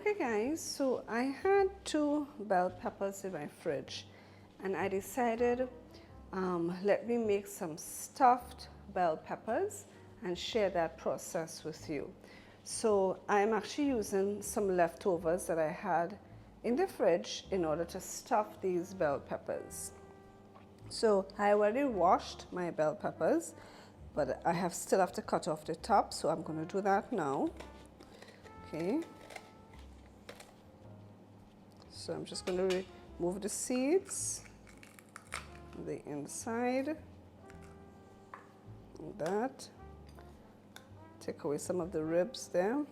Okay guys, so I had 2 bell peppers in my fridge and I decided let me make some stuffed bell peppers and share that process with you. So I'm actually using some leftovers that I had in the fridge in order to stuff these bell peppers. So I already washed my bell peppers, but I still have to cut off the top, so I'm going to do that now. Okay. So I'm just going to remove the seeds, the inside, like that. Take away some of the ribs there.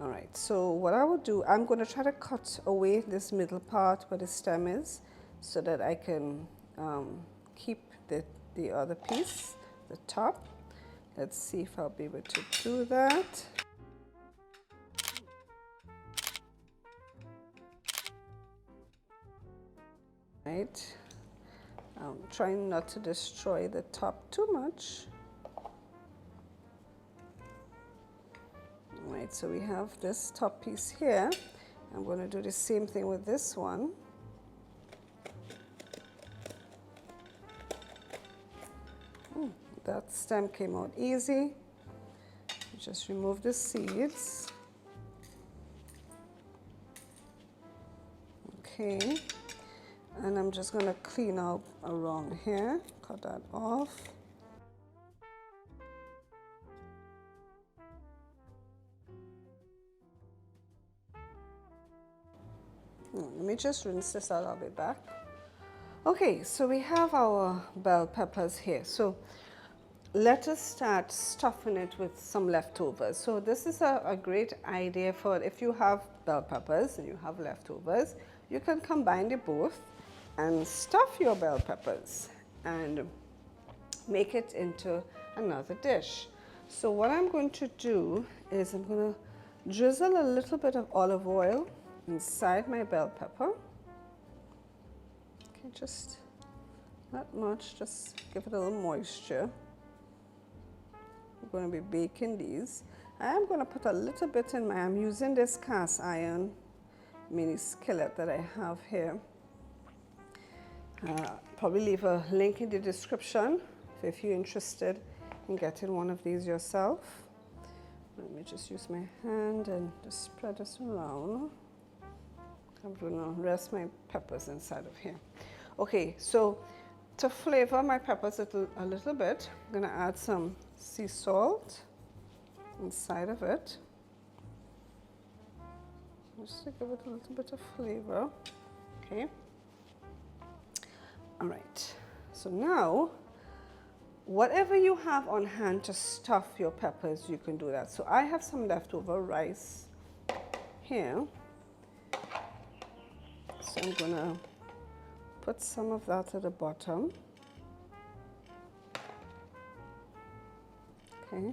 All right, so what I will do, I'm going to try to cut away this middle part where the stem is so that I can keep the other piece, the top. Let's see if I'll be able to do that. Right. I'm trying not to destroy the top too much. All right, so we have this top piece here. I'm going to do the same thing with this one. That stem came out easy. Just remove the seeds. Okay. And I'm just going to clean up around here, cut that off. Let me just rinse this out, I'll be back. Okay, so we have our bell peppers here. So let us start stuffing it with some leftovers. So this is a great idea for if you have bell peppers and you have leftovers, you can combine the both and stuff your bell peppers and make it into another dish. So what I'm going to do is I'm going to drizzle a little bit of olive oil inside my bell pepper. Okay, just not much, just give it a little moisture. We're going to be baking these. I am going to put a little bit in I'm using this cast iron mini skillet that I have here. Probably leave a link in the description if you're interested in getting one of these yourself. Let me just use my hand and just spread this around. I'm going to rest my peppers inside of here. Okay, so to flavor my peppers a little bit, I'm going to add some sea salt inside of it. Just to give it a little bit of flavor. Okay. All right, so now whatever you have on hand to stuff your peppers, you can do that. So I have some leftover rice here. So I'm gonna put some of that at the bottom. Okay.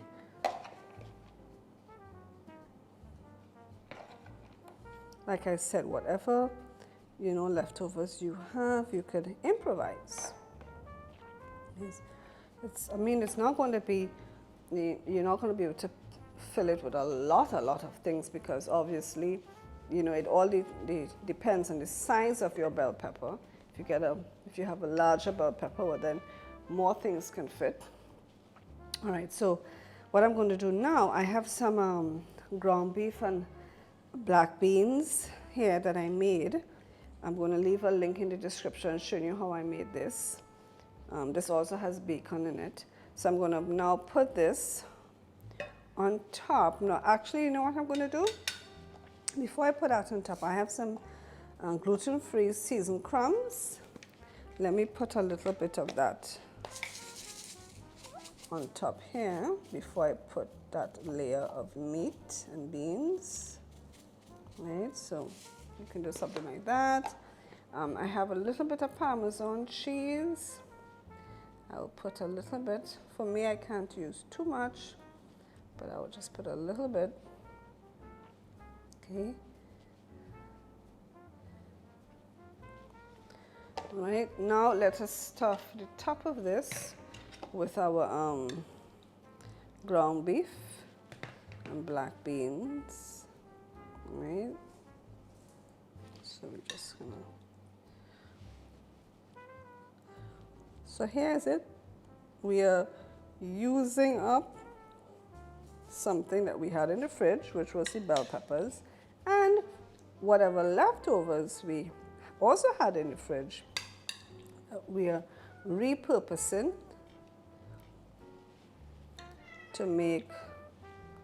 Like I said, whatever leftovers you have, you could improvise. I mean, it's not going to be, you're not going to be able to fill it with a lot of things because obviously, it all depends on the size of your bell pepper. If you have a larger bell pepper, well, then more things can fit. All right, so what I'm going to do now, I have some ground beef and black beans here that I made. I'm going to leave a link in the description showing you how I made this. This also has bacon in it. So I'm going to now put this on top. No, actually, you know what I'm going to do? Before I put that on top, I have some gluten-free seasoned crumbs. Let me put a little bit of that on top here before I put that layer of meat and beans. Right, so you can do something like that. I have a little bit of Parmesan cheese. I'll put a little bit. For me, I can't use too much, but I will just put a little bit. Okay. All right, now let us stuff the top of this with our ground beef and black beans. Right? So we're just gonna. So here's it. We are using up something that we had in the fridge, which was the bell peppers, and whatever leftovers we also had in the fridge, we are repurposing to make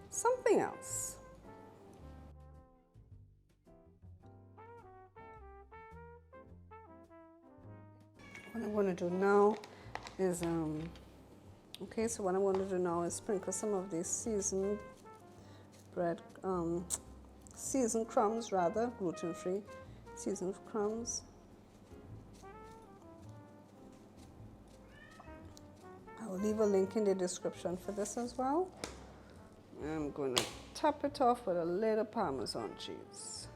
something else. What I'm going to do now is, okay, so what I'm going to do now is sprinkle some of these seasoned bread, seasoned crumbs rather, gluten-free seasoned crumbs. I'll leave a link in the description for this as well. I'm going to top it off with a little Parmesan cheese.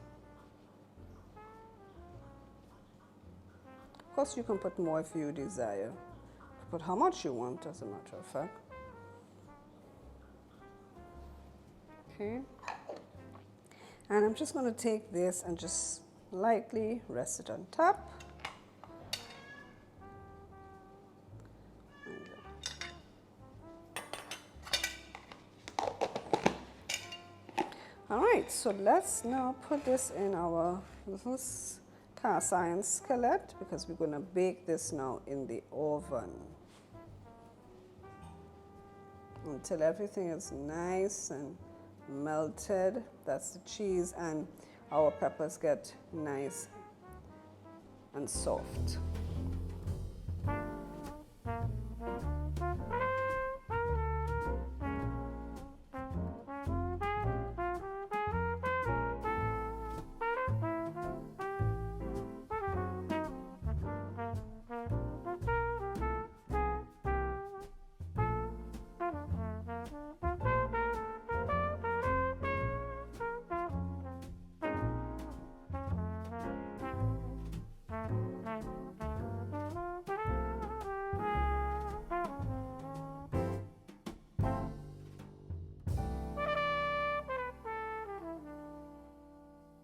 Of course, you can put more if you desire. Put how much you want, as a matter of fact. Okay. And I'm just going to take this and just lightly rest it on top. All right, so let's now put this in our little cast iron skillet because we're going to bake this now in the oven until everything is nice and melted. That's the cheese, and our peppers get nice and soft.